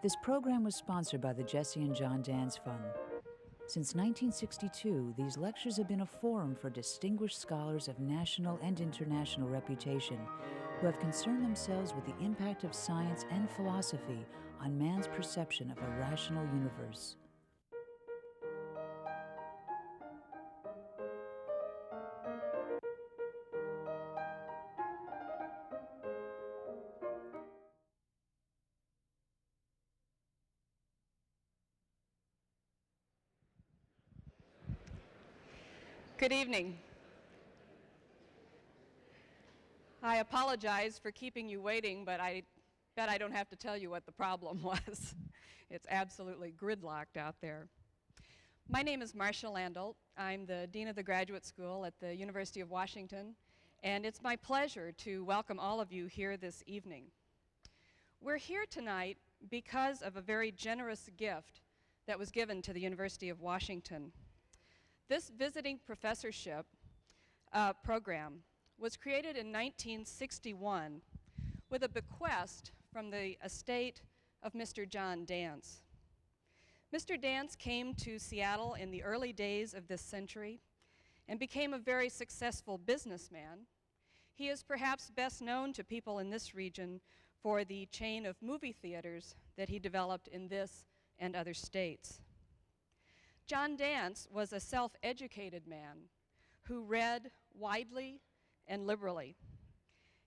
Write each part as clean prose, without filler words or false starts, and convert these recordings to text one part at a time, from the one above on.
This program was sponsored by the Jesse and John Dans Fund. Since 1962, these lectures have been a forum for distinguished scholars of national and international reputation who have concerned themselves with the impact of science and philosophy on man's perception of a rational universe. Good evening. I apologize for keeping you waiting, but I bet I don't have to tell you what the problem was. It's absolutely gridlocked out there. My name is Marcia Landolt. I'm the Dean of the Graduate School at the University of Washington, and it's my pleasure to welcome all of you here this evening. We're here tonight because of a very generous gift that was given to the University of Washington. This visiting professorship program was created in 1961 with a bequest from the estate of Mr. John Dance. Mr. Dance came to Seattle in the early days of this century and became a very successful businessman. He is perhaps best known to people in this region for the chain of movie theaters that he developed in this and other states. John Dance was a self-educated man who read widely and liberally.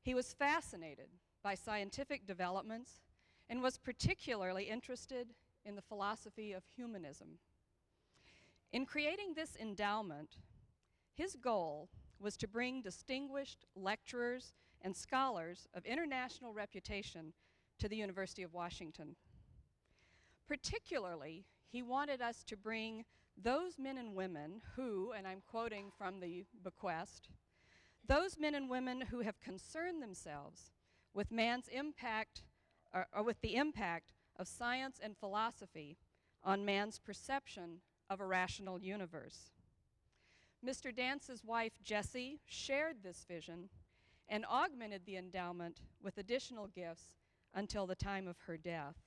He was fascinated by scientific developments and was particularly interested in the philosophy of humanism. In creating this endowment, his goal was to bring distinguished lecturers and scholars of international reputation to the University of Washington. Particularly, he wanted us to bring those men and women who, and I'm quoting from the bequest, those men and women who have concerned themselves with man's impact, or with the impact of science and philosophy on man's perception of a rational universe. Mr. Dance's wife, Jessie, shared this vision and augmented the endowment with additional gifts until the time of her death.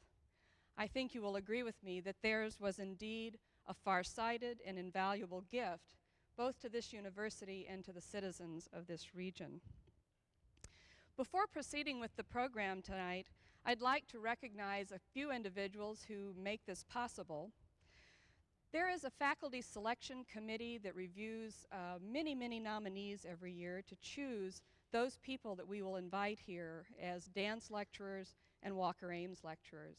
I think you will agree with me that theirs was indeed a far-sighted and invaluable gift, both to this university and to the citizens of this region. Before proceeding with the program tonight, I'd like to recognize a few individuals who make this possible. There is a faculty selection committee that reviews many nominees every year to choose those people that we will invite here as Dance lecturers and Walker Ames lecturers.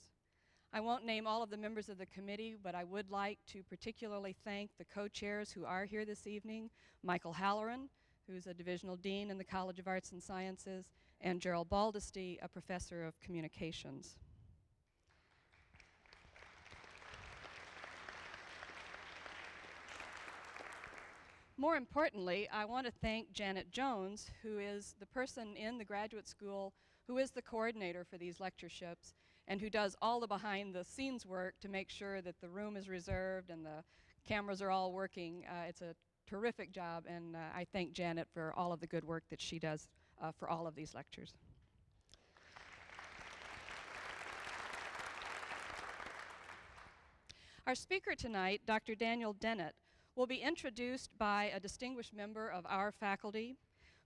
I won't name all of the members of the committee, but I would like to particularly thank the co-chairs who are here this evening, Michael Halloran, who's a divisional dean in the College of Arts and Sciences, and Gerald Baldesty, a professor of communications. More importantly, I want to thank Janet Jones, who is the person in the graduate school who is the coordinator for these lectureships and who does all the behind-the-scenes work to make sure that the room is reserved and the cameras are all working. It's a terrific job, and I thank Janet for all of the good work that she does for all of these lectures. Our speaker tonight, Dr. Daniel Dennett, will be introduced by a distinguished member of our faculty.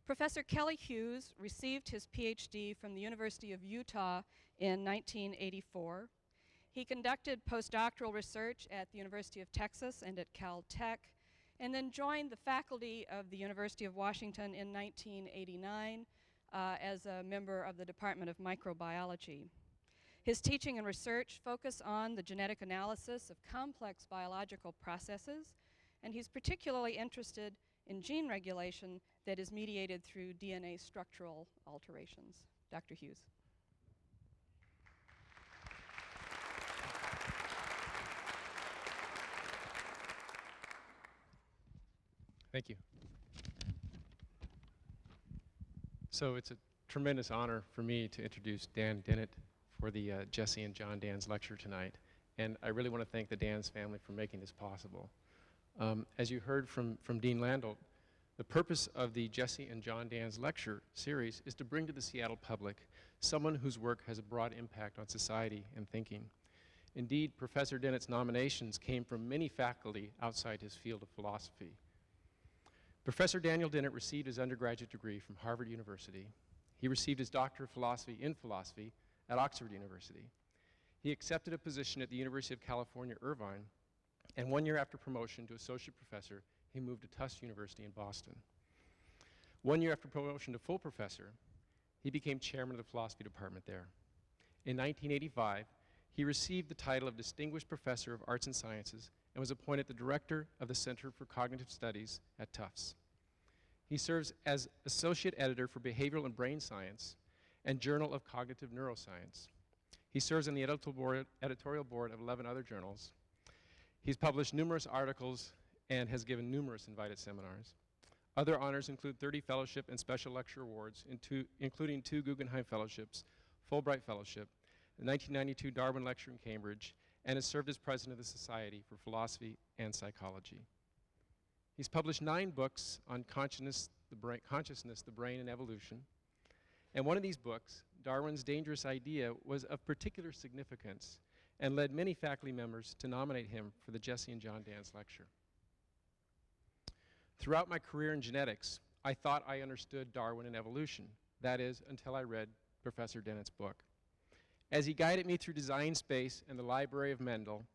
Professor Kelly Hughes received his PhD from the University of Utah in 1984. He conducted postdoctoral research at the University of Texas and at Caltech, and then joined the faculty of the University of Washington in 1989 as a member of the Department of Microbiology. His teaching and research focus on the genetic analysis of complex biological processes, and he's particularly interested in gene regulation that is mediated through DNA structural alterations. Dr. Hughes. Thank you. So it's a tremendous honor for me to introduce Dan Dennett for the Jesse and John Dans lecture tonight. And I really want to thank the Dans family for making this possible. As you heard from Dean Landolt, the purpose of the Jesse and John Dans lecture series is to bring to the Seattle public someone whose work has a broad impact on society and thinking. Indeed, Professor Dennett's nominations came from many faculty outside his field of philosophy. Professor Daniel Dennett received his undergraduate degree from Harvard University. He received his Doctor of Philosophy in Philosophy at Oxford University. He accepted a position at the University of California, Irvine, and 1 year after promotion to associate professor, he moved to Tufts University in Boston. 1 year after promotion to full professor, he became chairman of the philosophy department there. In 1985, he received the title of Distinguished Professor of Arts and Sciences and was appointed the director of the Center for Cognitive Studies at Tufts. He serves as associate editor for Behavioral and Brain Science and Journal of Cognitive Neuroscience. He serves on the editorial board of 11 other journals. He's published numerous articles and has given numerous invited seminars. Other honors include 30 fellowship and special lecture awards, including 2 Guggenheim Fellowships, Fulbright Fellowship, the 1992 Darwin Lecture in Cambridge, and has served as president of the Society for Philosophy and Psychology. He's published 9 books on consciousness, the brain, and evolution. And one of these books, Darwin's Dangerous Idea, was of particular significance and led many faculty members to nominate him for the Jesse and John Dans Lecture. Throughout my career in genetics, I thought I understood Darwin and evolution. That is, until I read Professor Dennett's book. As he guided me through design space and the library of Mendel,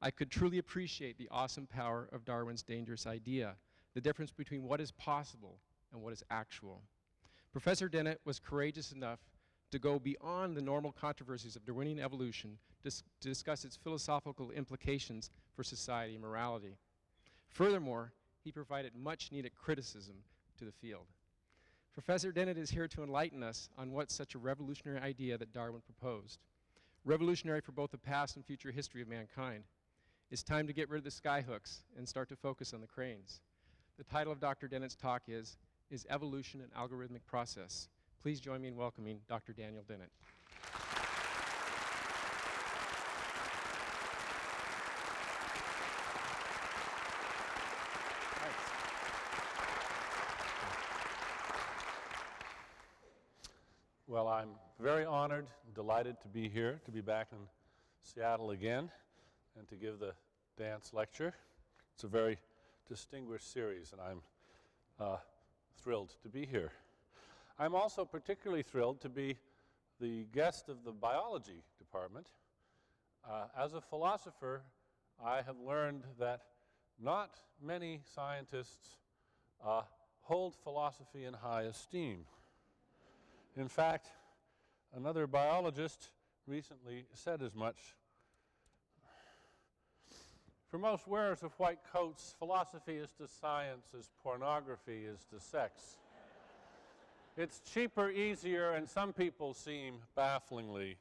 I could truly appreciate the awesome power of Darwin's Dangerous Idea, the difference between what is possible and what is actual. Professor Dennett was courageous enough to go beyond the normal controversies of Darwinian evolution to discuss its philosophical implications for society and morality. Furthermore, he provided much needed criticism to the field. Professor Dennett is here to enlighten us on what such a revolutionary idea that Darwin proposed. Revolutionary for both the past and future history of mankind. It's time to get rid of the skyhooks and start to focus on the cranes. The title of Dr. Dennett's talk is Evolution an Algorithmic Process? Please join me in welcoming Dr. Daniel Dennett. Well, I'm very honored and delighted to be here, to be back in Seattle again, and to give the dance lecture. It's a very distinguished series, and I'm thrilled to be here. I'm also particularly thrilled to be the guest of the biology department. As a philosopher, I have learned that not many scientists hold philosophy in high esteem. In fact, another biologist recently said as much. For most wearers of white coats, philosophy is to science as pornography is to sex. It's cheaper, easier, and some people seem bafflingly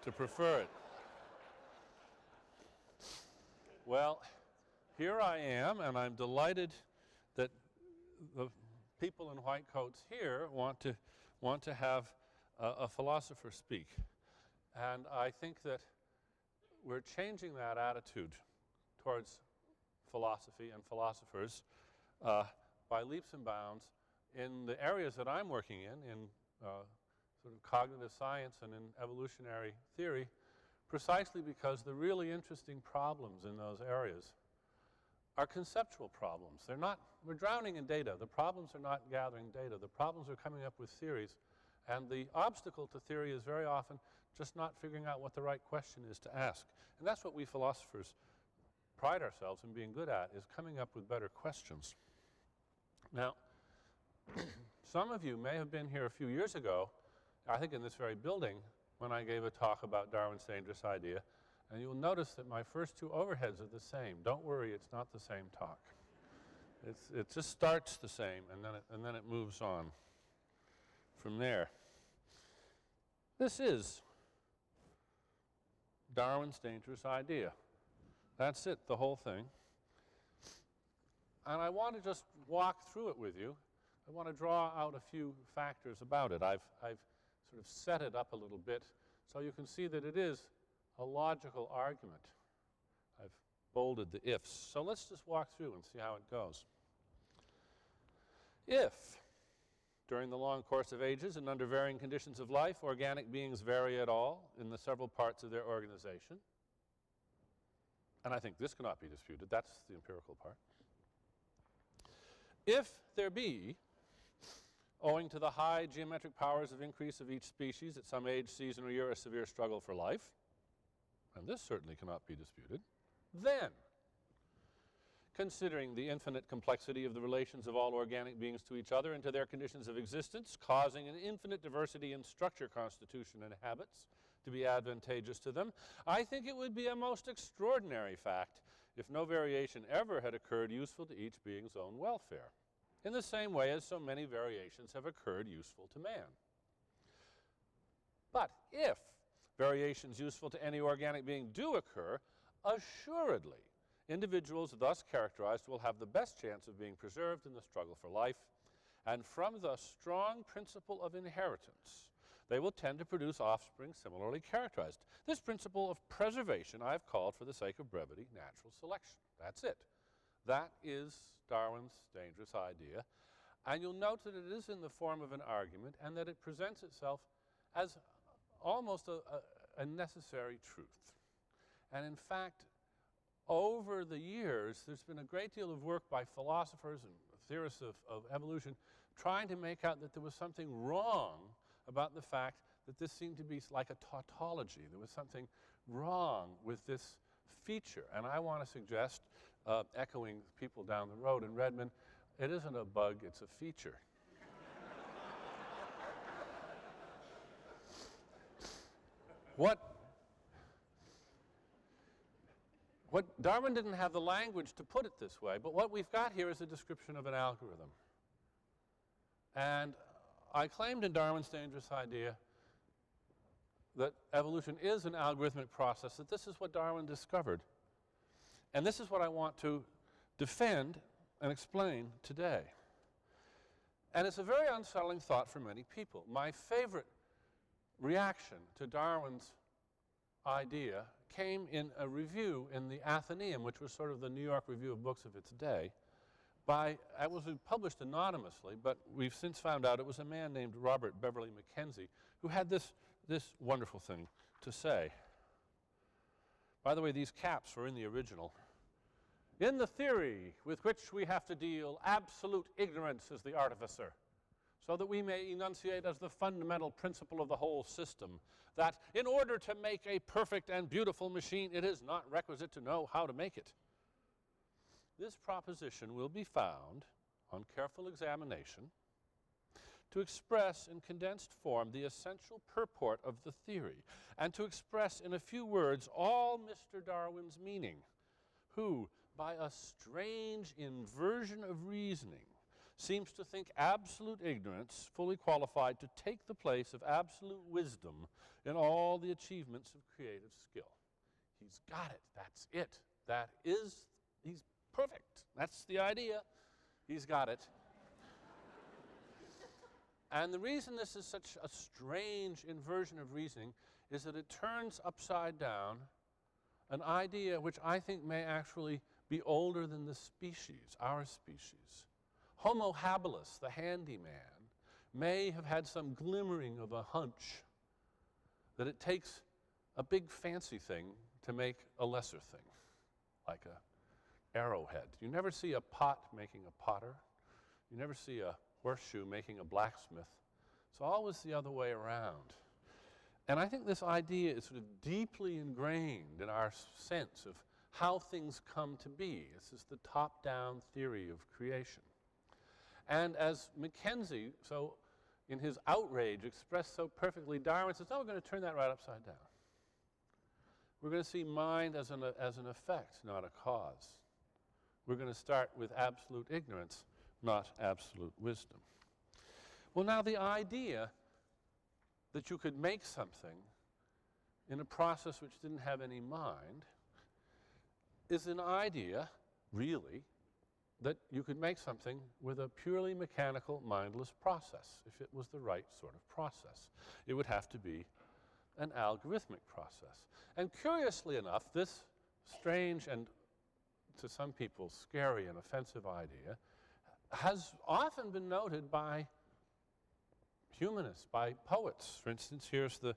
to prefer it. Well, here I am, and I'm delighted that the people in white coats here want to have a philosopher speak. And I think that we're changing that attitude towards philosophy and philosophers by leaps and bounds in the areas that I'm working in sort of cognitive science and in evolutionary theory, precisely because the really interesting problems in those areas are conceptual problems. We're drowning in data. The problems are not gathering data. The problems are coming up with theories. And the obstacle to theory is very often just not figuring out what the right question is to ask. And that's what we philosophers pride ourselves in being good at, is coming up with better questions. Now, some of you may have been here a few years ago, I think in this very building, when I gave a talk about Darwin's Dangerous Idea, and you'll notice that my first 2 overheads are the same. Don't worry, it's not the same talk. It just starts the same, and then it moves on from there. This is Darwin's Dangerous Idea. That's it, the whole thing. And I want to just walk through it with you. I want to draw out a few factors about it. I've sort of set it up a little bit so you can see that it is a logical argument. I've bolded the ifs. So let's just walk through and see how it goes. If, during the long course of ages and under varying conditions of life, organic beings vary at all in the several parts of their organization, and I think this cannot be disputed, that's the empirical part. If there be, owing to the high geometric powers of increase of each species at some age, season, or year, a severe struggle for life, and this certainly cannot be disputed, then, considering the infinite complexity of the relations of all organic beings to each other and to their conditions of existence, causing an infinite diversity in structure, constitution, and habits to be advantageous to them, I think it would be a most extraordinary fact if no variation ever had occurred useful to each being's own welfare, in the same way as so many variations have occurred useful to man. But if variations useful to any organic being do occur, assuredly, individuals thus characterized will have the best chance of being preserved in the struggle for life, and from the strong principle of inheritance, they will tend to produce offspring similarly characterized. This principle of preservation I have called, for the sake of brevity, natural selection. That's it. That is Darwin's dangerous idea. And you'll note that it is in the form of an argument and that it presents itself as almost a necessary truth. And in fact, over the years, there's been a great deal of work by philosophers and theorists of evolution trying to make out that there was something wrong about the fact that this seemed to be like a tautology. There was something wrong with this feature. And I want to suggest, echoing people down the road in Redmond, it isn't a bug, it's a feature. What Darwin didn't have the language to put it this way, but what we've got here is a description of an algorithm. And I claimed in Darwin's dangerous idea that evolution is an algorithmic process, that this is what Darwin discovered. And this is what I want to defend and explain today. And it's a very unsettling thought for many people. My favorite reaction to Darwin's idea came in a review in the Athenaeum, which was sort of the New York Review of Books of its day. It was published anonymously, but we've since found out it was a man named Robert Beverly Mackenzie who had this wonderful thing to say. By the way, these caps were in the original. In the theory with which we have to deal, absolute ignorance is the artificer, so that we may enunciate as the fundamental principle of the whole system that in order to make a perfect and beautiful machine, it is not requisite to know how to make it. This proposition will be found, on careful examination, to express in condensed form the essential purport of the theory, and to express in a few words all Mr. Darwin's meaning, who, by a strange inversion of reasoning, seems to think absolute ignorance fully qualified to take the place of absolute wisdom in all the achievements of creative skill. He's got it. That's it. He's perfect. That's the idea. He's got it. And the reason this is such a strange inversion of reasoning is that it turns upside down an idea which I think may actually be older than the species, our species. Homo habilis, the handyman, may have had some glimmering of a hunch that it takes a big fancy thing to make a lesser thing, like a arrowhead. You never see a pot making a potter. You never see a horseshoe making a blacksmith. It's always the other way around. And I think this idea is sort of deeply ingrained in our sense of how things come to be. This is the top-down theory of creation. And as Mackenzie, so in his outrage, expressed so perfectly, Darwin says, no, we're going to turn that right upside down. We're going to see mind as an effect, not a cause. We're going to start with absolute ignorance, not absolute wisdom. Well, now the idea that you could make something in a process which didn't have any mind is an idea, really, that you could make something with a purely mechanical, mindless process, if it was the right sort of process. It would have to be an algorithmic process. And curiously enough, this strange and, to some people, scary and offensive idea has often been noted by humanists, by poets. For instance, here's the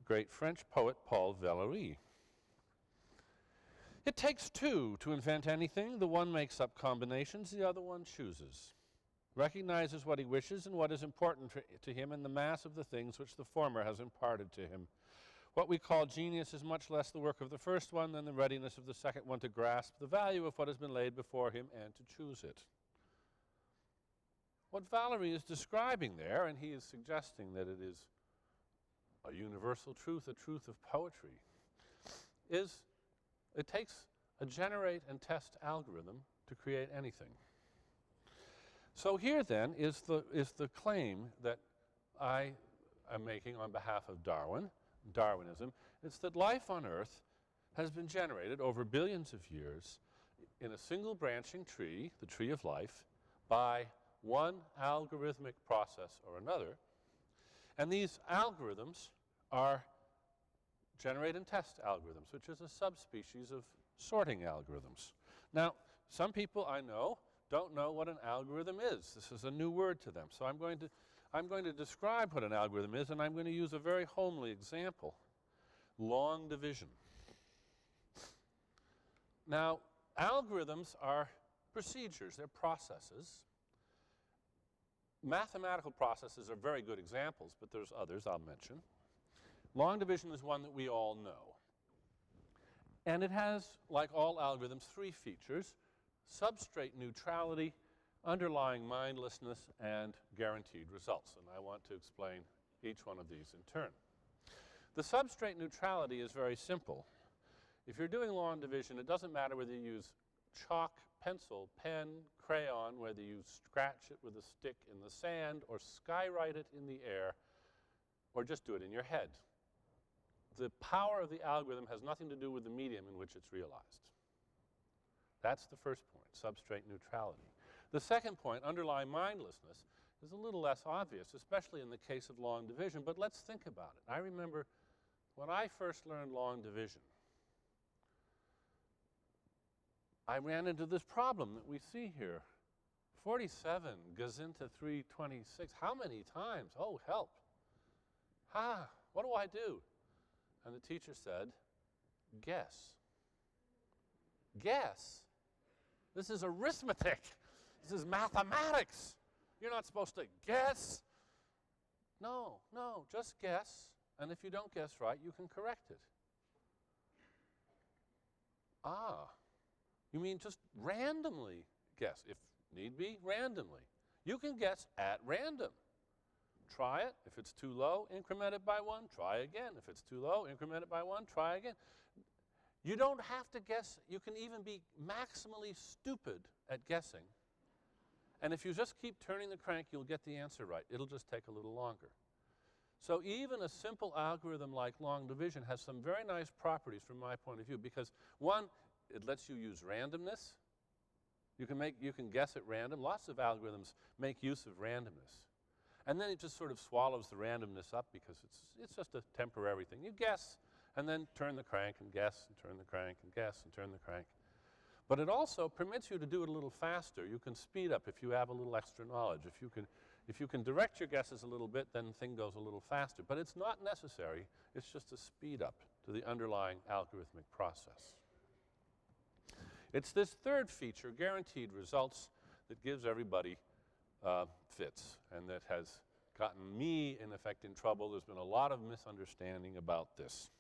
great French poet Paul Valéry. It takes two to invent anything. The one makes up combinations, the other one chooses, recognizes what he wishes and what is important to him in the mass of the things which the former has imparted to him. What we call genius is much less the work of the first one than the readiness of the second one to grasp the value of what has been laid before him and to choose it. What Valery is describing there, and he is suggesting that it is a universal truth, a truth of poetry, is it takes a generate and test algorithm to create anything. So here then is the claim that I am making on behalf of Darwinism. It's that life on Earth has been generated over billions of years in a single branching tree, the tree of life, by one algorithmic process or another. And these algorithms are generate and test algorithms, which is a subspecies of sorting algorithms. Now, some people I know don't know what an algorithm is. This is a new word to them. So I'm going to describe what an algorithm is, and I'm going to use a very homely example, long division. Now, algorithms are procedures, they're processes. Mathematical processes are very good examples, but there's others I'll mention. Long division is one that we all know. And it has, like all algorithms, three features: substrate neutrality, underlying mindlessness, and guaranteed results. And I want to explain each one of these in turn. The substrate neutrality is very simple. If you're doing long division, it doesn't matter whether you use chalk, pencil, pen, crayon, whether you scratch it with a stick in the sand or skywrite it in the air, or just do it in your head. The power of the algorithm has nothing to do with the medium in which it's realized. That's the first point, substrate neutrality. The second point, underlying mindlessness, is a little less obvious, especially in the case of long division, but let's think about it. I remember when I first learned long division, I ran into this problem that we see here. 47 goes into 326. How many times? Oh, help. What do I do? And the teacher said, guess. Guess? This is arithmetic. This is mathematics. You're not supposed to guess. No, just guess. And if you don't guess right, you can correct it. You mean just randomly guess, if need be, randomly. You can guess at random. Try it. If it's too low, increment it by 1, try again. If it's too low, increment it by 1, try again. You don't have to guess. You can even be maximally stupid at guessing. And if you just keep turning the crank, you'll get the answer right. It'll just take a little longer. So even a simple algorithm like long division has some very nice properties from my point of view, because one, it lets you use randomness. You can guess at random. Lots of algorithms make use of randomness. And then it just sort of swallows the randomness up because it's just a temporary thing. You guess, and then turn the crank and guess, and turn the crank and guess, and turn the crank. But it also permits you to do it a little faster. You can speed up if you have a little extra knowledge. If you can direct your guesses a little bit, then the thing goes a little faster. But it's not necessary. It's just a speed up to the underlying algorithmic process. It's this third feature, guaranteed results, that gives everybody fits, and that has gotten me, in effect, in trouble. There's been a lot of misunderstanding about this.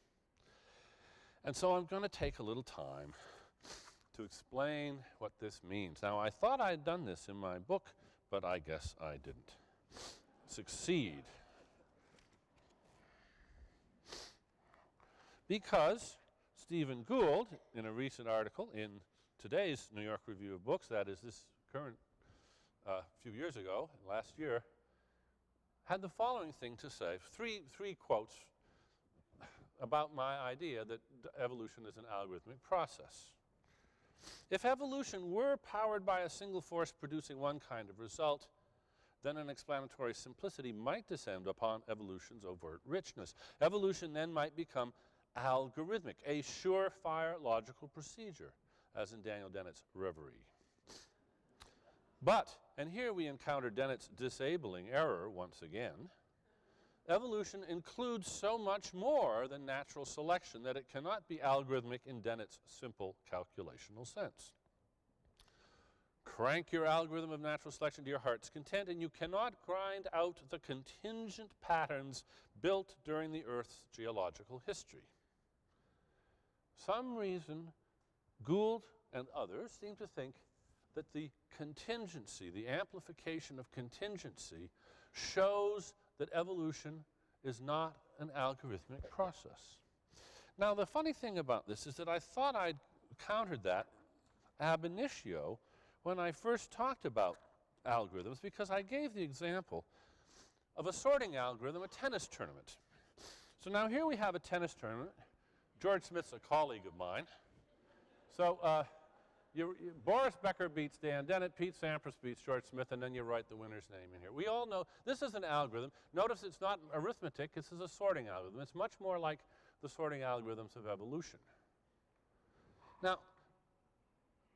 And so I'm going to take a little time to explain what this means. Now, I thought I'd done this in my book, but I guess I didn't succeed. Because Stephen Gould, in a recent article in today's New York Review of Books, that is this current few years ago, last year, had the following thing to say, three quotes about my idea that evolution is an algorithmic process. If evolution were powered by a single force producing one kind of result, then an explanatory simplicity might descend upon evolution's overt richness. Evolution then might become algorithmic, a surefire logical procedure, as in Daniel Dennett's Reverie. But, and here we encounter Dennett's disabling error once again, evolution includes so much more than natural selection that it cannot be algorithmic in Dennett's simple calculational sense. Crank your algorithm of natural selection to your heart's content, and you cannot grind out the contingent patterns built during the Earth's geological history. Some reason Gould and others seem to think that the contingency, the amplification of contingency, shows that evolution is not an algorithmic process. Now, the funny thing about this is that I thought I'd countered that ab initio when I first talked about algorithms, because I gave the example of a sorting algorithm, a tennis tournament. So now here we have a tennis tournament. George Smith's a colleague of mine. So Boris Becker beats Dan Dennett, Pete Sampras beats George Smith, and then you write the winner's name in here. We all know this is an algorithm. Notice it's not arithmetic, this is a sorting algorithm. It's much more like the sorting algorithms of evolution. Now,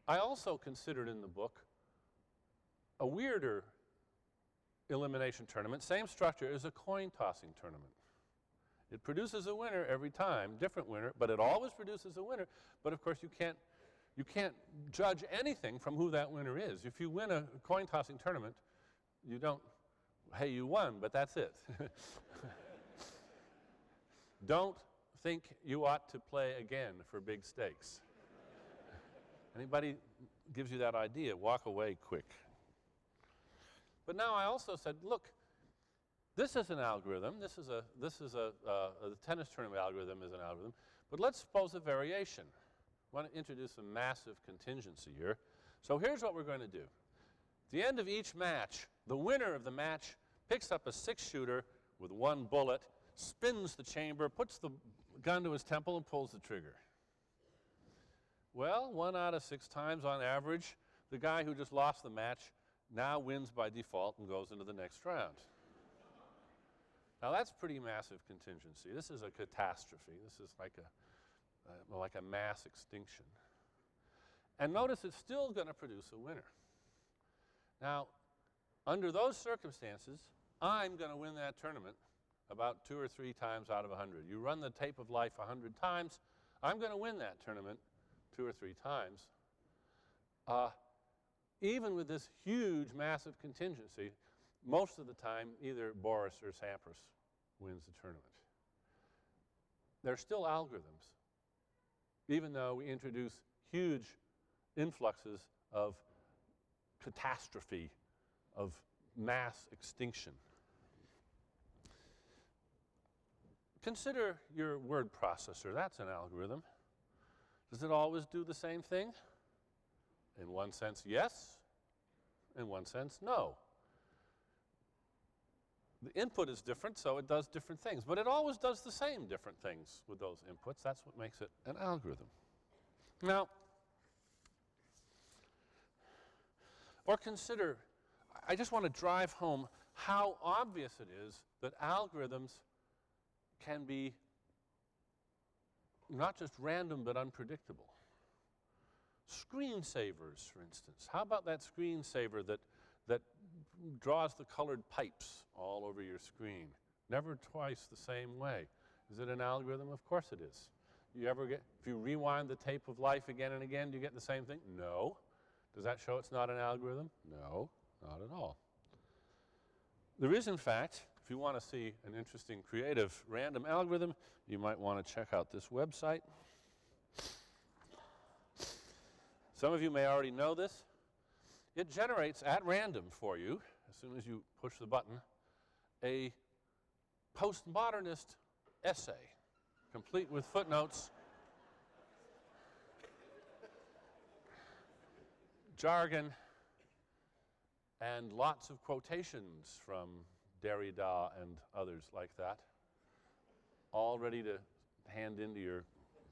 I also considered in the book a weirder elimination tournament. Same structure as a coin tossing tournament. It produces a winner every time, different winner, but it always produces a winner. But of course you can't judge anything from who that winner is. If you win a coin tossing tournament, you don't, hey, you won, but that's it. Don't think you ought to play again for big stakes. Anybody gives you that idea, walk away quick. But now I also said, look, this is an algorithm. This is a tennis tournament algorithm is an algorithm. But let's suppose a variation. I want to introduce a massive contingency here. So here's what we're going to do. At the end of each match, the winner of the match picks up a 6-shooter with 1 bullet, spins the chamber, puts the gun to his temple, and pulls the trigger. Well, 1 out of 6 times on average, the guy who just lost the match now wins by default and goes into the next round. Now that's pretty massive contingency. This is a catastrophe. This is like a mass extinction. And notice it's still going to produce a winner. Now, under those circumstances, I'm going to win that tournament about 2 or 3 times out of 100. You run the tape of life 100 times, I'm going to win that tournament 2 or 3 times. Even with this huge, massive contingency, most of the time, either Boris or Sampras wins the tournament. They're still algorithms, even though we introduce huge influxes of catastrophe, of mass extinction. Consider your word processor. That's an algorithm. Does it always do the same thing? In one sense, yes. In one sense, no. The input is different, so it does different things. But it always does the same different things with those inputs. That's what makes it an algorithm. Now, or consider, I just want to drive home how obvious it is that algorithms can be not just random but unpredictable. Screensavers, for instance. How about that screensaver that draws the colored pipes all over your screen? Never twice the same way. Is it an algorithm? Of course it is. If you rewind the tape of life again and again, do you get the same thing? No. Does that show it's not an algorithm? No, not at all. There is, in fact, if you want to see an interesting, creative, random algorithm, you might want to check out this website. Some of you may already know this. It generates at random for you, as soon as you push the button, a postmodernist essay, complete with footnotes, jargon, and lots of quotations from Derrida and others like that, all ready to hand in to your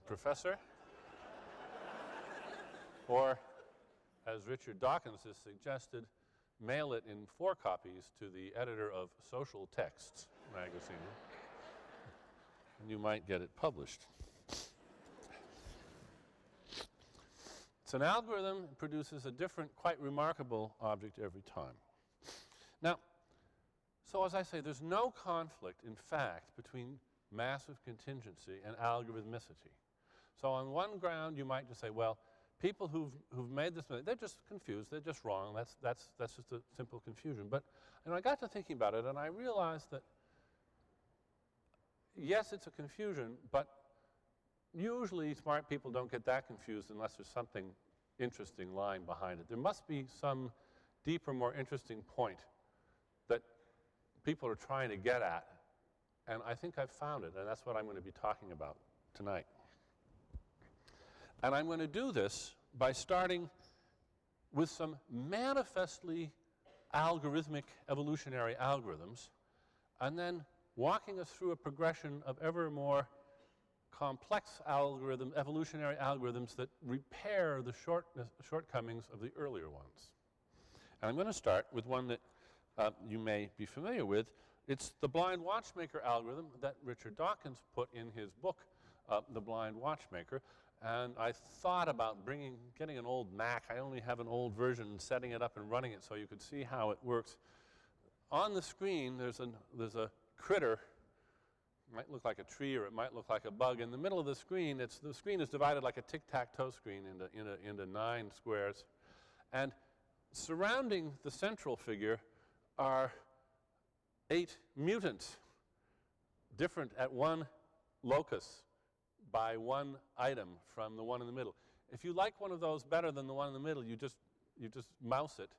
professor. Or, as Richard Dawkins has suggested, mail it in 4 copies to the editor of Social Texts magazine, and you might get it published. It's an algorithm that produces a different, quite remarkable object every time. Now, So as I say, there's no conflict, in fact, between massive contingency and algorithmicity. So on one ground, you might just say, well, people who've made this, they're just confused, they're just wrong, that's just a simple confusion. But I got to thinking about it, and I realized that, yes, it's a confusion, but usually smart people don't get that confused unless there's something interesting lying behind it. There must be some deeper, more interesting point that people are trying to get at, and I think I've found it, and that's what I'm going to be talking about tonight. And I'm going to do this by starting with some manifestly algorithmic evolutionary algorithms, and then walking us through a progression of ever more complex evolutionary algorithms that repair the shortcomings of the earlier ones. And I'm going to start with one that you may be familiar with. It's the blind watchmaker algorithm that Richard Dawkins put in his book, The Blind Watchmaker. And I thought about getting an old Mac. I only have an old version, and setting it up and running it so you could see how it works. On the screen, there's a critter. It might look like a tree, or it might look like a bug. In the middle of the screen, the screen is divided like a tic-tac-toe screen into 9 squares. And surrounding the central figure are 8 mutants, different at one locus by one item from the one in the middle. If you like one of those better than the one in the middle, you just mouse it,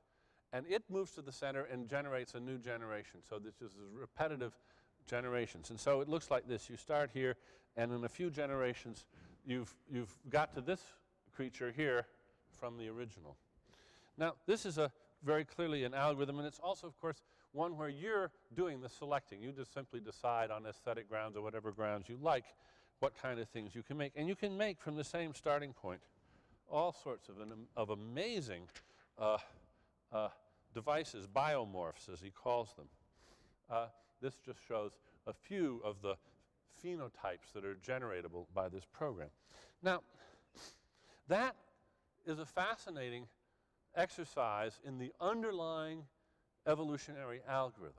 and it moves to the center and generates a new generation. So this is repetitive generations. And so it looks like this. You start here, and in a few generations, you've got to this creature here from the original. Now, this is very clearly an algorithm, and it's also, of course, one where you're doing the selecting. You just simply decide on aesthetic grounds or whatever grounds you like what kind of things you can make. And you can make from the same starting point all sorts of amazing devices, biomorphs, as he calls them. This just shows a few of the phenotypes that are generatable by this program. Now, that is a fascinating exercise in the underlying evolutionary algorithm.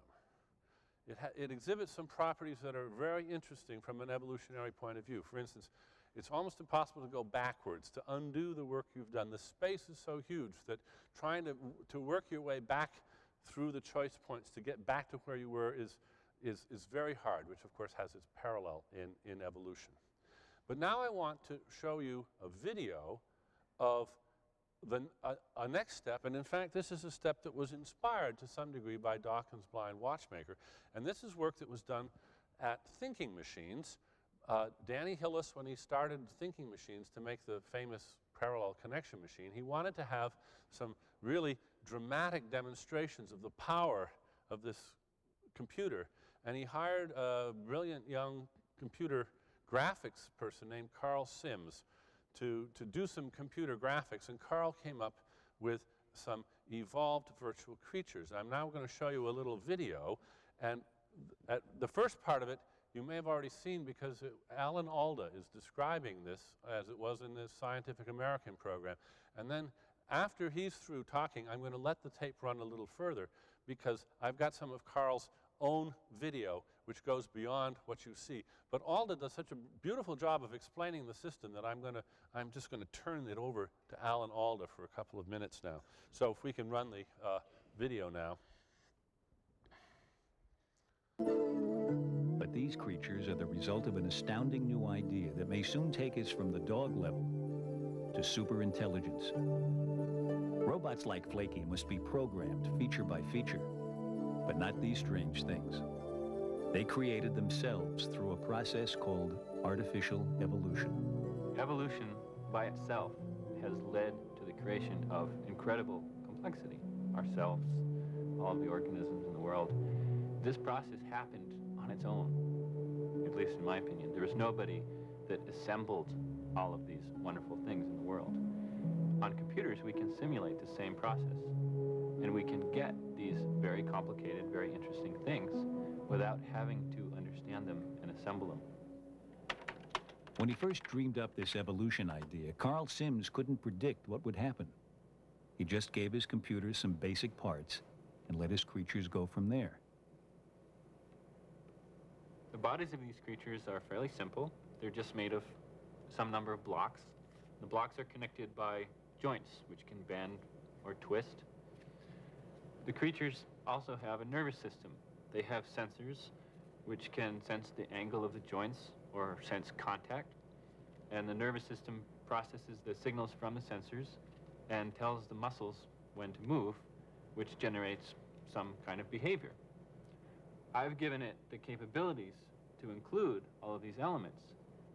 It exhibits some properties that are very interesting from an evolutionary point of view. For instance, it's almost impossible to go backwards, to undo the work you've done. The space is so huge that trying to work your way back through the choice points to get back to where you were is very hard, which of course has its parallel in evolution. But now I want to show you a video of a next step, and in fact this is a step that was inspired to some degree by Dawkins' Blind Watchmaker, and this is work that was done at Thinking Machines. Danny Hillis, when he started Thinking Machines to make the famous parallel connection machine, he wanted to have some really dramatic demonstrations of the power of this computer, and he hired a brilliant young computer graphics person named Carl Sims to do some computer graphics, and Carl came up with some evolved virtual creatures. I'm now going to show you a little video, and the first part of it you may have already seen because Alan Alda is describing this as it was in this Scientific American program. And then after he's through talking, I'm going to let the tape run a little further because I've got some of Carl's own video which goes beyond what you see. But Alda does such a beautiful job of explaining the system that I'm just going to turn it over to Alan Alda for a couple of minutes now. So if we can run the video now. But these creatures are the result of an astounding new idea that may soon take us from the dog level to superintelligence. Robots like Flaky must be programmed feature by feature, but not these strange things. They created themselves through a process called artificial evolution. Evolution by itself has led to the creation of incredible complexity. Ourselves, all the organisms in the world. This process happened on its own, at least in my opinion. There was nobody that assembled all of these wonderful things in the world. On computers, we can simulate the same process, and we can get these very complicated, very interesting things without having to understand them and assemble them. When he first dreamed up this evolution idea, Carl Sims couldn't predict what would happen. He just gave his computers some basic parts and let his creatures go from there. The bodies of these creatures are fairly simple. They're just made of some number of blocks. The blocks are connected by joints, which can bend or twist. The creatures also have a nervous system. They have sensors, which can sense the angle of the joints or sense contact. And the nervous system processes the signals from the sensors and tells the muscles when to move, which generates some kind of behavior. I've given it the capabilities to include all of these elements,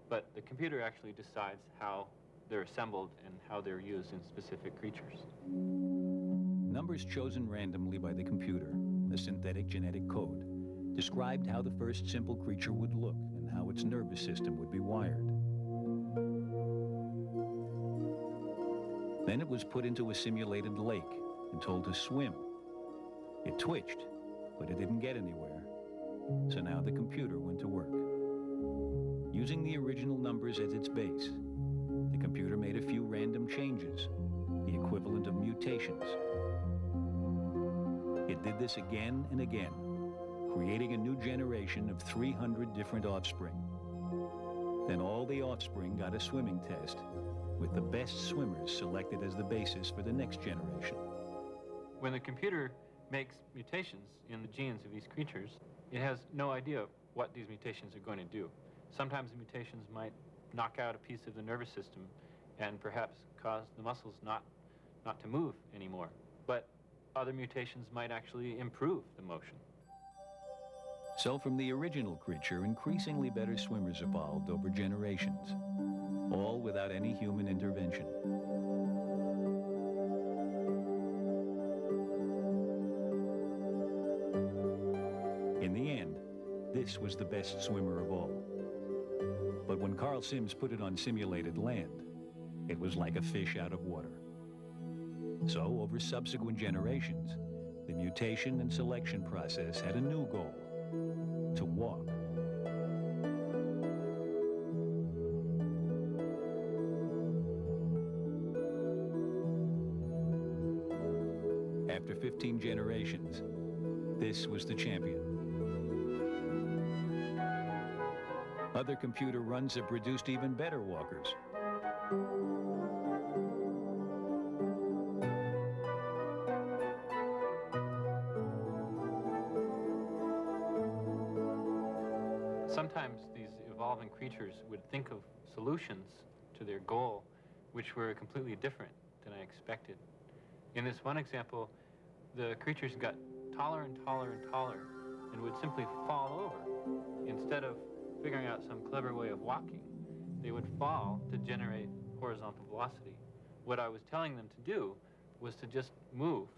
but the computer actually decides how they're assembled and how they're used in specific creatures. Numbers chosen randomly by the computer, a synthetic genetic code, described how the first simple creature would look and how its nervous system would be wired. Then it was put into a simulated lake and told to swim. It twitched, but it didn't get anywhere. So now the computer went to work. Using the original numbers as its base, the computer made a few random changes, the equivalent of mutations. It did this again and again, creating a new generation of 300 different offspring. Then all the offspring got a swimming test, with the best swimmers selected as the basis for the next generation. When the computer makes mutations in the genes of these creatures, it has no idea what these mutations are going to do. Sometimes the mutations might knock out a piece of the nervous system and perhaps cause the muscles not to move anymore. But other mutations might actually improve the motion. So from the original creature, increasingly better swimmers evolved over generations, all without any human intervention. In the end, this was the best swimmer of all. But when Carl Sims put it on simulated land, it was like a fish out of water. So over subsequent generations, the mutation and selection process had a new goal: to walk. After 15 generations, this was the champion. Other computer runs have produced even better walkers. Sometimes these evolving creatures would think of solutions to their goal which were completely different than I expected. In this one example, the creatures got taller and taller and taller and would simply fall over. Instead of figuring out some clever way of walking, they would fall to generate horizontal velocity. What I was telling them to do was to just move,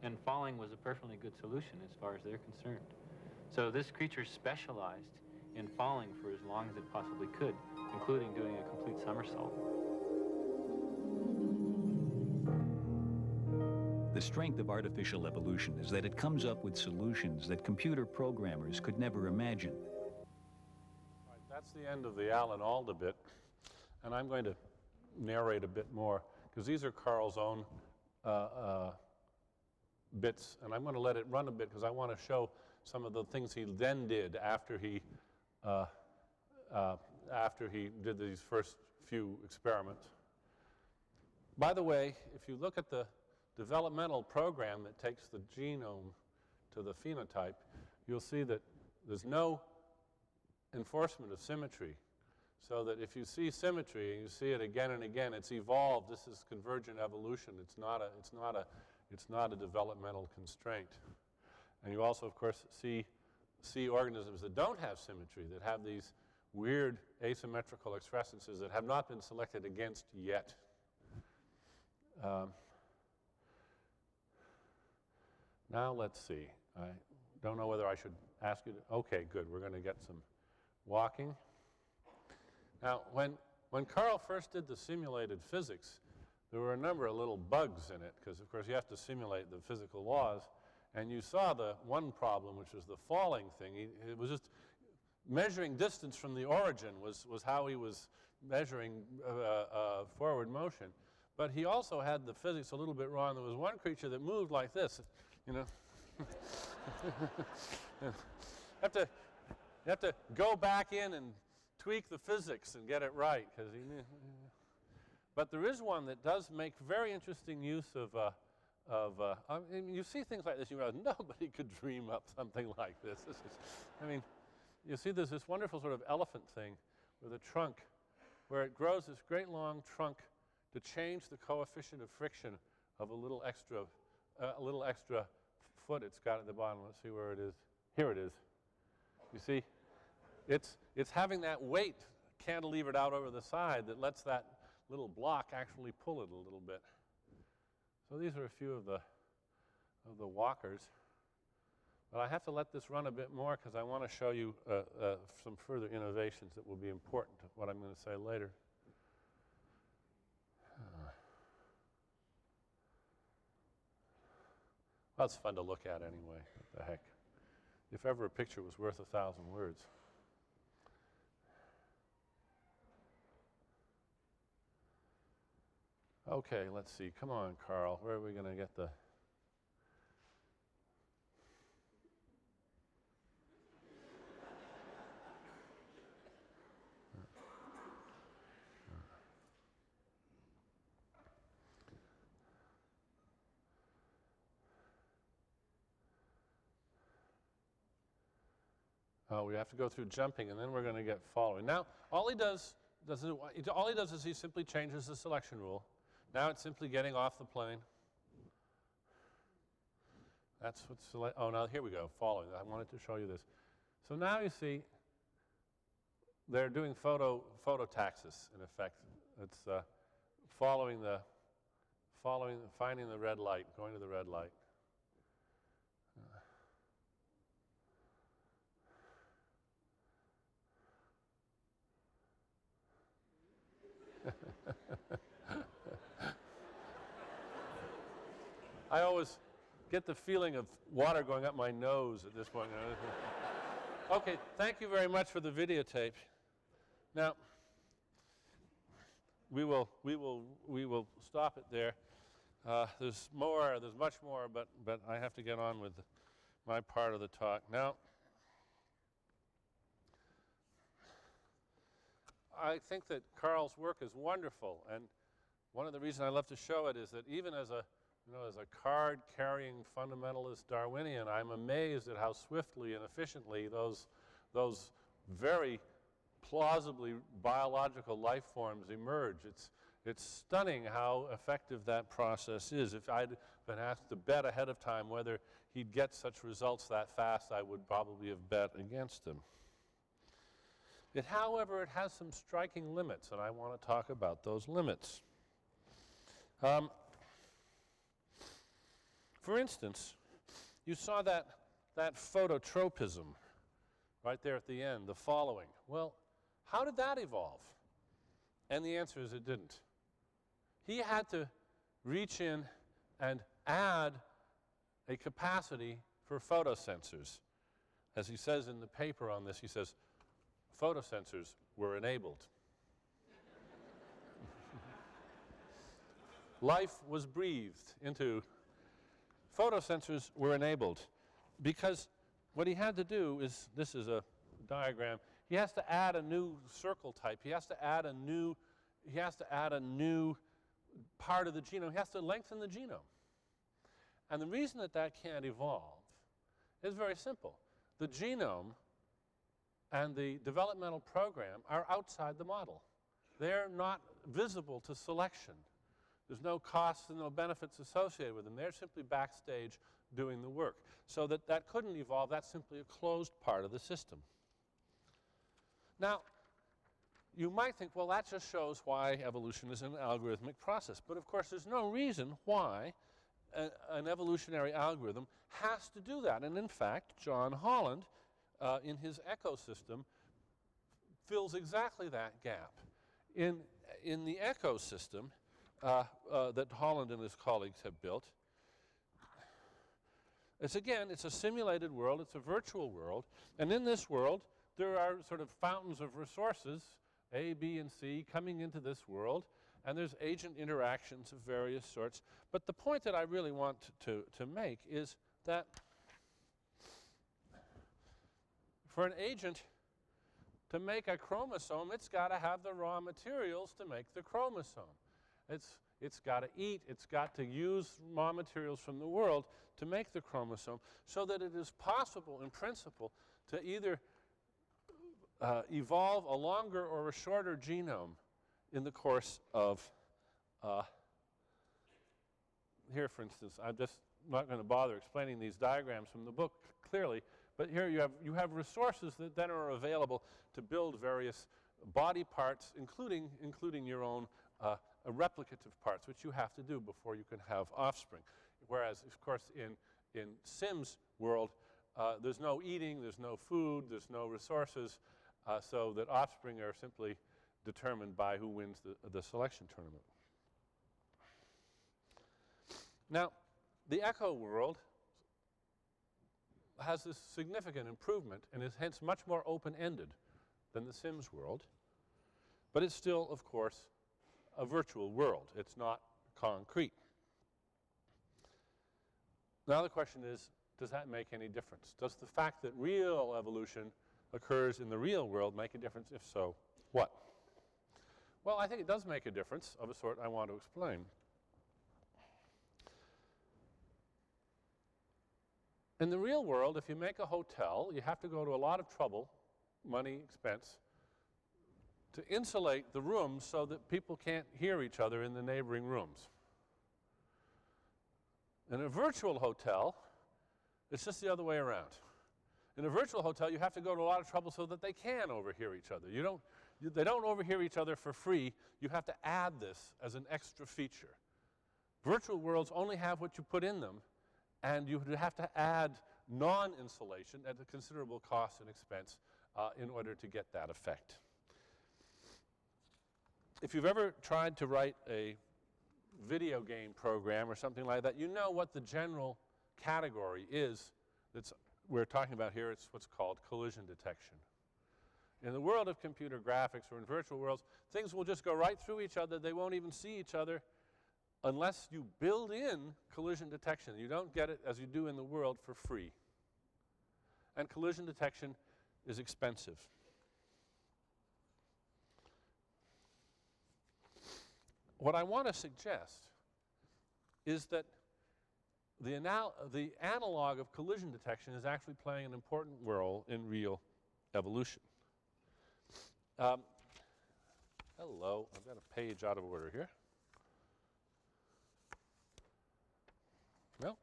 and falling was a perfectly good solution as far as they're concerned. So this creature specialized in falling for as long as it possibly could, including doing a complete somersault. The strength of artificial evolution is that it comes up with solutions that computer programmers could never imagine. All right, that's the end of the Alan Alda bit, and I'm going to narrate a bit more, because these are Carl's own bits, and I'm going to let it run a bit because I want to show some of the things he then did after he did these first few experiments. By the way, if you look at the developmental program that takes the genome to the phenotype, you'll see that there's no enforcement of symmetry. So that if you see symmetry and you see it again and again, it's evolved. This is convergent evolution. It's not a developmental constraint. And you also, of course, see organisms that don't have symmetry, that have these weird asymmetrical excrescences that have not been selected against yet. Now let's see. I don't know whether I should ask you to, okay, good, we're going to get some walking. Now, when Carl first did the simulated physics, there were a number of little bugs in it, because of course you have to simulate the physical laws. And you saw the one problem, which was the falling thing. It was just measuring distance from the origin was how he was measuring forward motion. But he also had the physics a little bit wrong. There was one creature that moved like this, you know. You have to go back in and tweak the physics and get it right. But there is one that does make very interesting use of I mean, you see things like this, you realize nobody could dream up something like this. I mean, you see there's this wonderful sort of elephant thing with a trunk where it grows this great long trunk to change the coefficient of friction of a little extra foot it's got at the bottom. Let's see where it is. Here it is. You see, it's having that weight cantilevered out over the side that lets that little block actually pull it a little bit. So these are a few of the walkers. But I have to let this run a bit more because I want to show you some further innovations that will be important to what I'm going to say later. Well, it's fun to look at anyway. What the heck? If ever a picture was worth 1,000 words. Okay, let's see. Come on, Carl. Where are we going to get the... Oh, we have to go through jumping, and then we're going to get following. Now, all he does is he simply changes the selection rule. Now it's simply getting off the plane. That's what's oh, now here we go, following. I wanted to show you this. So now you see they're doing phototaxis, in effect. It's finding the red light, going to the red light. I always get the feeling of water going up my nose at this point. Okay, thank you very much for the videotape. Now, we will stop it there. There's much more, but I have to get on with my part of the talk. Now, I think that Carl's work is wonderful, and one of the reasons I love to show it is that even as a card-carrying fundamentalist Darwinian, I'm amazed at how swiftly and efficiently those very plausibly biological life forms emerge. It's stunning how effective that process is. If I'd been asked to bet ahead of time whether he'd get such results that fast, I would probably have bet against him. However, it has some striking limits, and I want to talk about those limits. For instance, you saw that phototropism right there at the end, the following. Well, how did that evolve? And the answer is it didn't. He had to reach in and add a capacity for photosensors. As he says in the paper on this, he says, photosensors were enabled. Life was breathed into. Photosensors were enabled because what he had to do is, this is a diagram, he has to add a new circle type. He has to add a new part of the genome. He has to lengthen the genome. And the reason that can't evolve is very simple. The genome and the developmental program are outside the model. They're not visible to selection. There's no costs and no benefits associated with them. They're simply backstage doing the work. So that couldn't evolve. That's simply a closed part of the system. Now, you might think, well, that just shows why evolution is an algorithmic process. But of course, there's no reason why an evolutionary algorithm has to do that. And in fact, John Holland, in his ecosystem, fills exactly that gap. In the ecosystem that Holland and his colleagues have built, it's a simulated world, it's a virtual world, and in this world, there are sort of fountains of resources, A, B, and C, coming into this world, and there's agent interactions of various sorts. But the point that I really want to make is that for an agent to make a chromosome, it's got to have the raw materials to make the chromosome. It's got to eat, it's got to use raw materials from the world to make the chromosome, so that it is possible, in principle, to either evolve a longer or a shorter genome in the course of, here for instance, I'm just not going to bother explaining these diagrams from the book clearly, but here you have resources that then are available to build various body parts, including your own replicative parts, which you have to do before you can have offspring. Whereas, of course, in Sim's world, there's no eating, there's no food, there's no resources, so that offspring are simply determined by who wins the selection tournament. Now, the Echo world has this significant improvement and is hence much more open-ended than the Sims world, but it's still, of course, a virtual world. It's not concrete. Now the question is, does that make any difference? Does the fact that real evolution occurs in the real world make a difference? If so, what? Well, I think it does make a difference of a sort I want to explain. In the real world, if you make a hotel, you have to go to a lot of trouble, money, expense, to insulate the rooms so that people can't hear each other in the neighboring rooms. In a virtual hotel, it's just the other way around. In a virtual hotel, you have to go to a lot of trouble so that they can overhear each other. They don't overhear each other for free. You have to add this as an extra feature. Virtual worlds only have what you put in them, and you would have to add non-insulation at a considerable cost and expense in order to get that effect. If you've ever tried to write a video game program or something like that, you know what the general category is that's we're talking about here. It's what's called collision detection. In the world of computer graphics or in virtual worlds, things will just go right through each other. They won't even see each other unless you build in collision detection. You don't get it as you do in the world for free. And collision detection is expensive. What I want to suggest is that the analog of collision detection is actually playing an important role in real evolution. Hello, I've got a page out of order here. No,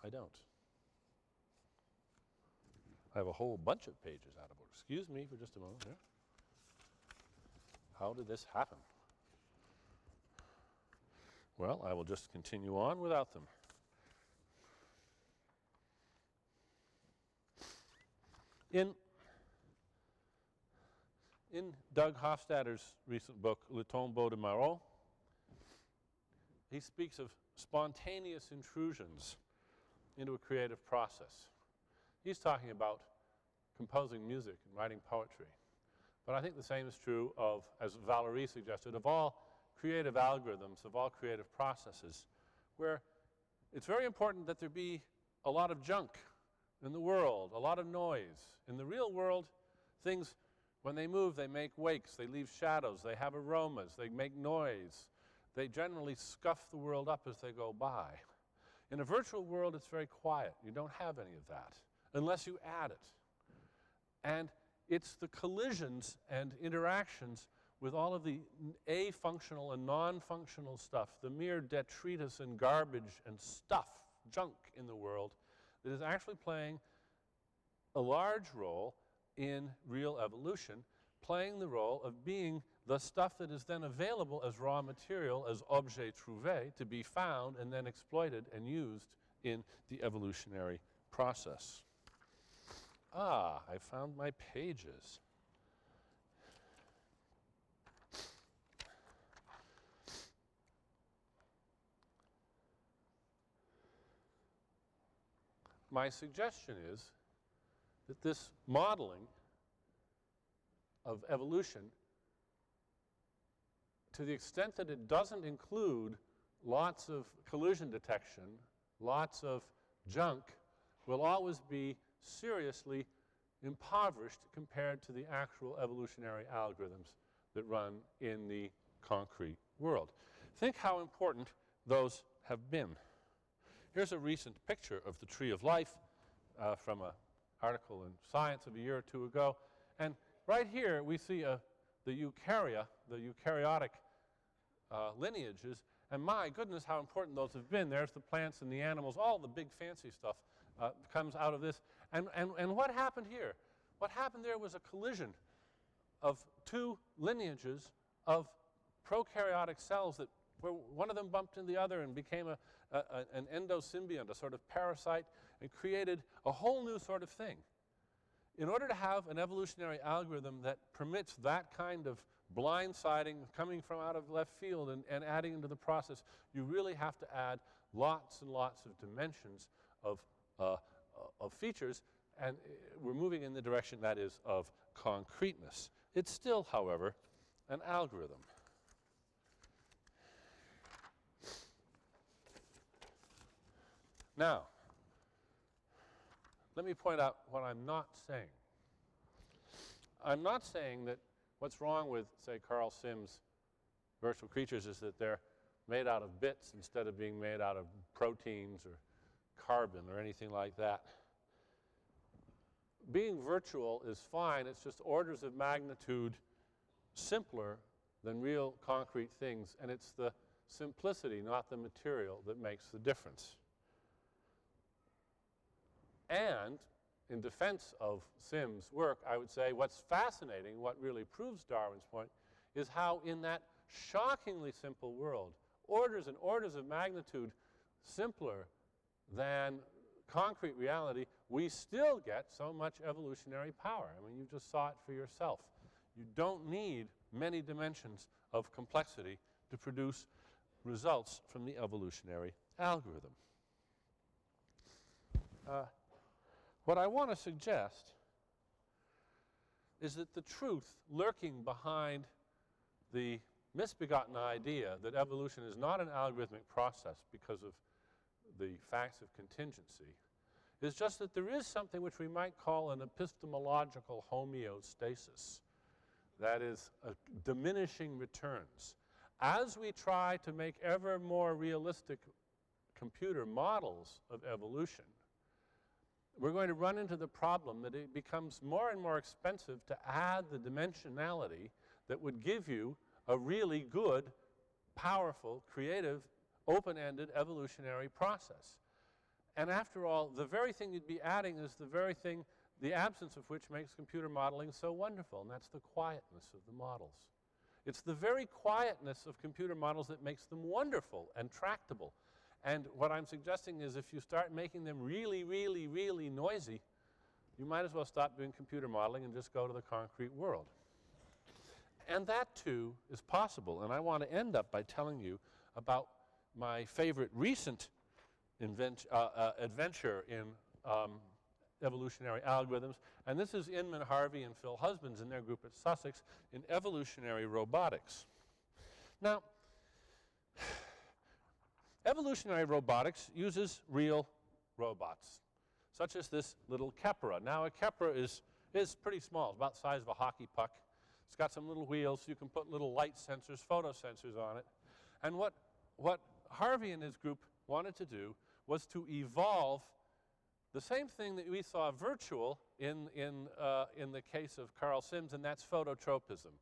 I don't. I have a whole bunch of pages out of order. Excuse me for just a moment here. How did this happen? Well, I will just continue on without them. In Doug Hofstadter's recent book, Le Tombeau de Marot, he speaks of spontaneous intrusions into a creative process. He's talking about composing music and writing poetry. But I think the same is true of, as Valerie suggested, of all creative algorithms, of all creative processes, where it's very important that there be a lot of junk in the world, a lot of noise. In the real world, things, when they move, they make wakes, they leave shadows, they have aromas, they make noise. They generally scuff the world up as they go by. In a virtual world, it's very quiet. You don't have any of that, unless you add it. And it's the collisions and interactions with all of the a-functional and non-functional stuff, the mere detritus and garbage and stuff, junk in the world, that is actually playing a large role in real evolution, playing the role of being the stuff that is then available as raw material, as objet trouvé, to be found and then exploited and used in the evolutionary process. Ah, I found my pages. My suggestion is that this modeling of evolution, to the extent that it doesn't include lots of collision detection, lots of junk, will always be seriously impoverished compared to the actual evolutionary algorithms that run in the concrete world. Think how important those have been. Here's a recent picture of the tree of life from an article in Science of a year or two ago. And right here we see the eukaryotic lineages. And my goodness, how important those have been. There's the plants and the animals, all the big fancy stuff comes out of this. And what happened here? What happened there was a collision of two lineages of prokaryotic cells that where one of them bumped into the other and became an endosymbiont, a sort of parasite, and created a whole new sort of thing. In order to have an evolutionary algorithm that permits that kind of blindsiding coming from out of left field and adding into the process, you really have to add lots and lots of dimensions of features, and we're moving in the direction, that is, of concreteness. It's still, however, an algorithm. Now, let me point out what I'm not saying. I'm not saying that what's wrong with, say, Carl Sims' virtual creatures is that they're made out of bits instead of being made out of proteins or carbon or anything like that. Being virtual is fine. It's just orders of magnitude simpler than real concrete things, and it's the simplicity, not the material, that makes the difference. And in defense of Sims' work, I would say what's fascinating, what really proves Darwin's point, is how in that shockingly simple world, orders and orders of magnitude simpler than concrete reality, we still get so much evolutionary power. I mean, you just saw it for yourself. You don't need many dimensions of complexity to produce results from the evolutionary algorithm. What I want to suggest is that the truth lurking behind the misbegotten idea that evolution is not an algorithmic process because of the facts of contingency is just that there is something which we might call an epistemological homeostasis, that is, diminishing returns. As we try to make ever more realistic computer models of evolution, we're going to run into the problem that it becomes more and more expensive to add the dimensionality that would give you a really good, powerful, creative, open-ended evolutionary process. And after all, the very thing you'd be adding is the very thing, the absence of which makes computer modeling so wonderful, and that's the quietness of the models. It's the very quietness of computer models that makes them wonderful and tractable. And what I'm suggesting is if you start making them really, really, really noisy, you might as well stop doing computer modeling and just go to the concrete world. And that, too, is possible. And I want to end up by telling you about my favorite recent adventure in evolutionary algorithms. And this is Inman Harvey and Phil Husbands and their group at Sussex in Evolutionary Robotics. Now, evolutionary robotics uses real robots, such as this little Kepra. Now, a Kepra is pretty small. It's about the size of a hockey puck. It's got some little wheels, so you can put little light sensors, photo sensors on it. And what Harvey and his group wanted to do was to evolve the same thing that we saw virtual in the case of Carl Sims, and that's phototropism,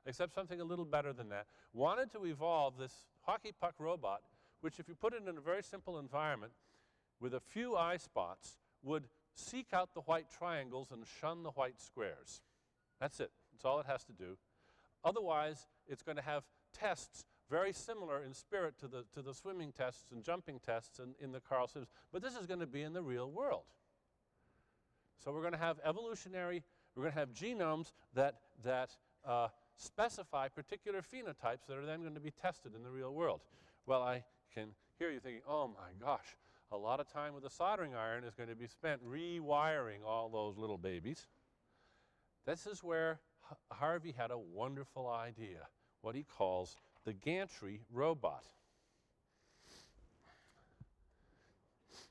except something a little better than that. Wanted to evolve this hockey puck robot, which if you put it in a very simple environment with a few eye spots, would seek out the white triangles and shun the white squares. That's it. That's all it has to do. Otherwise, it's going to have tests very similar in spirit to the swimming tests and jumping tests in the Carl Sims. But this is going to be in the real world. So we're going to have we're going to have genomes that specify particular phenotypes that are then going to be tested in the real world. Well, I can hear you thinking, oh my gosh, a lot of time with a soldering iron is going to be spent rewiring all those little babies. This is where Harvey had a wonderful idea, what he calls the Gantry Robot.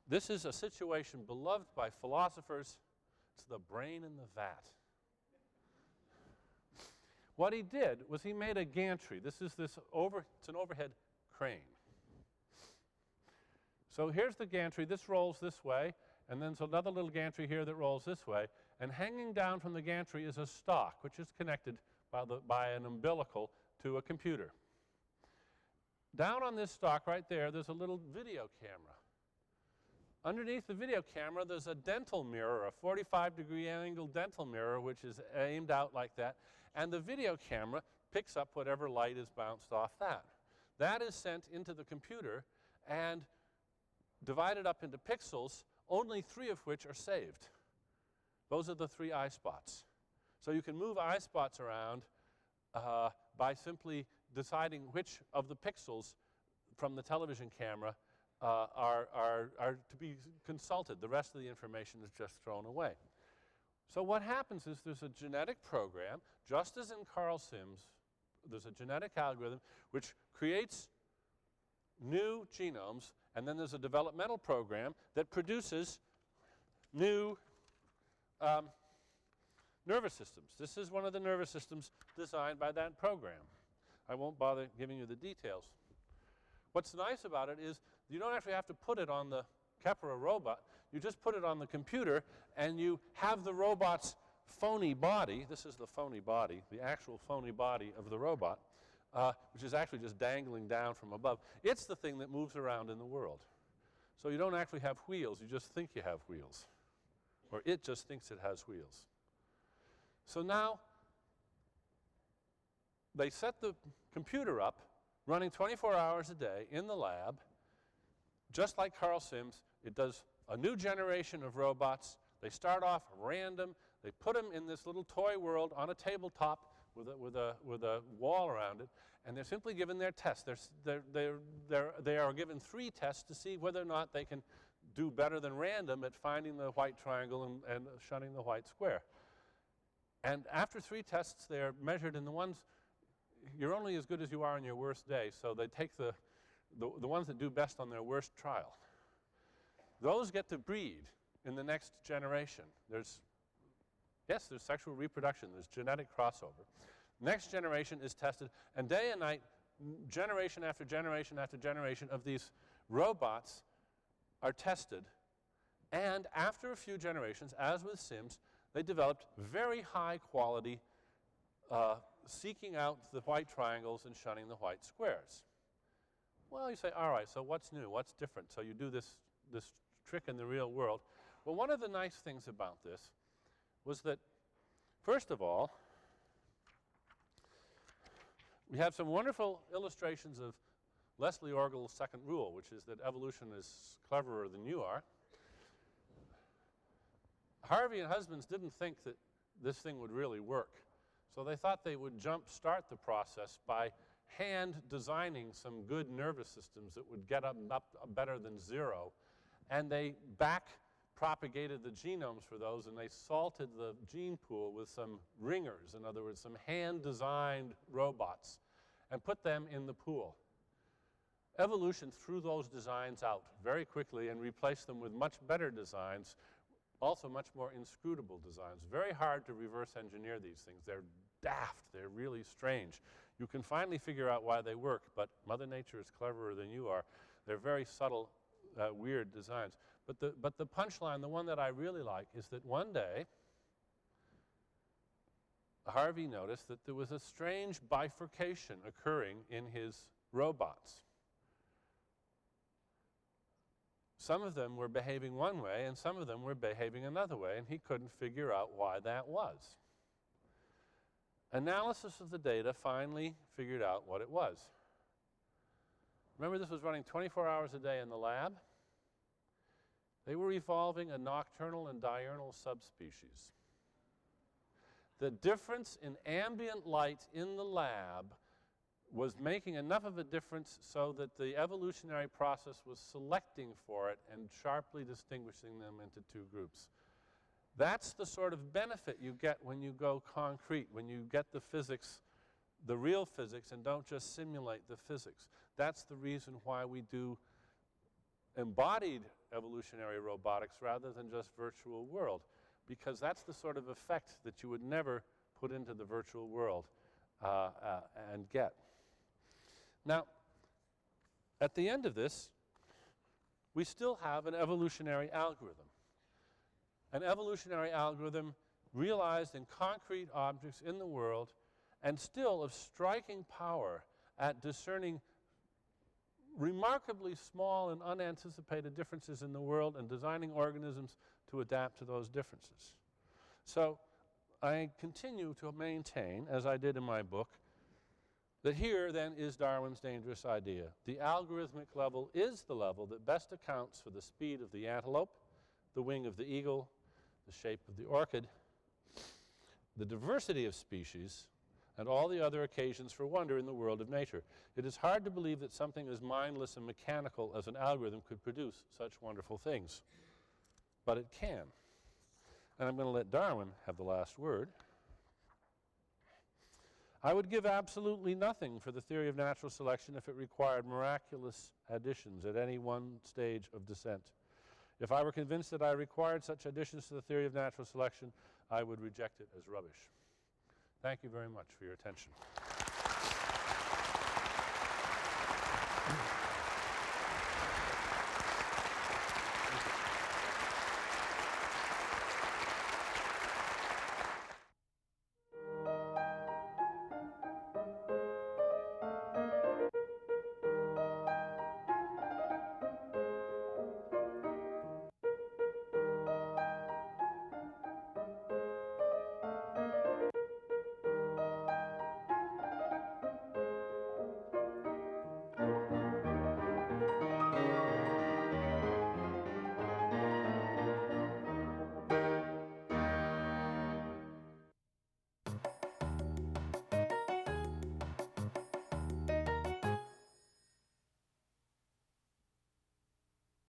This is a situation beloved by philosophers the brain in the vat. What he did was he made a gantry. It's an overhead crane. So here's the gantry. This rolls this way, and then there's another little gantry here that rolls this way. And hanging down from the gantry is a stalk, which is connected by an umbilical to a computer. Down on this stalk right there, there's a little video camera. Underneath the video camera, there's a dental mirror, a 45-degree angle dental mirror, which is aimed out like that. And the video camera picks up whatever light is bounced off that. That is sent into the computer and divided up into pixels, only 3 of which are saved. Those are the 3 eye spots. So you can move eye spots around by simply deciding which of the pixels from the television camera are to be consulted. The rest of the information is just thrown away. So what happens is there's a genetic program, just as in Carl Sims, there's a genetic algorithm which creates new genomes, and then there's a developmental program that produces new nervous systems. This is one of the nervous systems designed by that program. I won't bother giving you the details. What's nice about it is you don't actually have to put it on the Kepler robot. You just put it on the computer, and you have the robot's phony body. This is the phony body, the actual phony body of the robot, which is actually just dangling down from above. It's the thing that moves around in the world. So you don't actually have wheels. You just think you have wheels. Or it just thinks it has wheels. So now they set the computer up, running 24 hours a day in the lab. Just like Carl Sims, it does a new generation of robots. They start off random. They put them in this little toy world on a tabletop with a wall around it, and they're simply given their tests. They are given 3 tests to see whether or not they can do better than random at finding the white triangle and shunning the white square. And after 3 tests, they're measured in the ones. You're only as good as you are on your worst day, so they take the ones that do best on their worst trial. Those get to breed in the next generation. There's sexual reproduction. There's genetic crossover. Next generation is tested, and day and night, generation after generation after generation of these robots are tested. And after a few generations, as with Sims, they developed very high quality seeking out the white triangles and shunning the white squares. Well, you say, all right, so what's new? What's different? So you do this trick in the real world. Well, one of the nice things about this was that, first of all, we have some wonderful illustrations of Leslie Orgel's second rule, which is that evolution is cleverer than you are. Harvey and Husbands didn't think that this thing would really work. So they thought they would jump-start the process by hand designing some good nervous systems that would get up better than 0. And they back-propagated the genomes for those, and they salted the gene pool with some ringers, in other words, some hand-designed robots, and put them in the pool. Evolution threw those designs out very quickly and replaced them with much better designs, also much more inscrutable designs. Very hard to reverse engineer these things. They're daft. They're really strange. You can finally figure out why they work, but Mother Nature is cleverer than you are. They're very subtle, weird designs. But the punchline, the one that I really like, is that one day Harvey noticed that there was a strange bifurcation occurring in his robots. Some of them were behaving one way, and some of them were behaving another way, and he couldn't figure out why that was. Analysis of the data finally figured out what it was. Remember, this was running 24 hours a day in the lab? They were evolving a nocturnal and diurnal subspecies. The difference in ambient light in the lab was making enough of a difference so that the evolutionary process was selecting for it and sharply distinguishing them into 2 groups. That's the sort of benefit you get when you go concrete, when you get the physics, the real physics, and don't just simulate the physics. That's the reason why we do embodied evolutionary robotics rather than just virtual world. because that's the sort of effect that you would never put into the virtual world and get. Now, at the end of this, we still have an evolutionary algorithm. An evolutionary algorithm realized in concrete objects in the world and still of striking power at discerning remarkably small and unanticipated differences in the world and designing organisms to adapt to those differences. So I continue to maintain, as I did in my book, that here then is Darwin's dangerous idea. The algorithmic level is the level that best accounts for the speed of the antelope, the wing of the eagle, the shape of the orchid, the diversity of species, and all the other occasions for wonder in the world of nature. It is hard to believe that something as mindless and mechanical as an algorithm could produce such wonderful things. But it can. And I'm going to let Darwin have the last word. I would give absolutely nothing for the theory of natural selection if it required miraculous additions at any one stage of descent. If I were convinced that I required such additions to the theory of natural selection, I would reject it as rubbish. Thank you very much for your attention.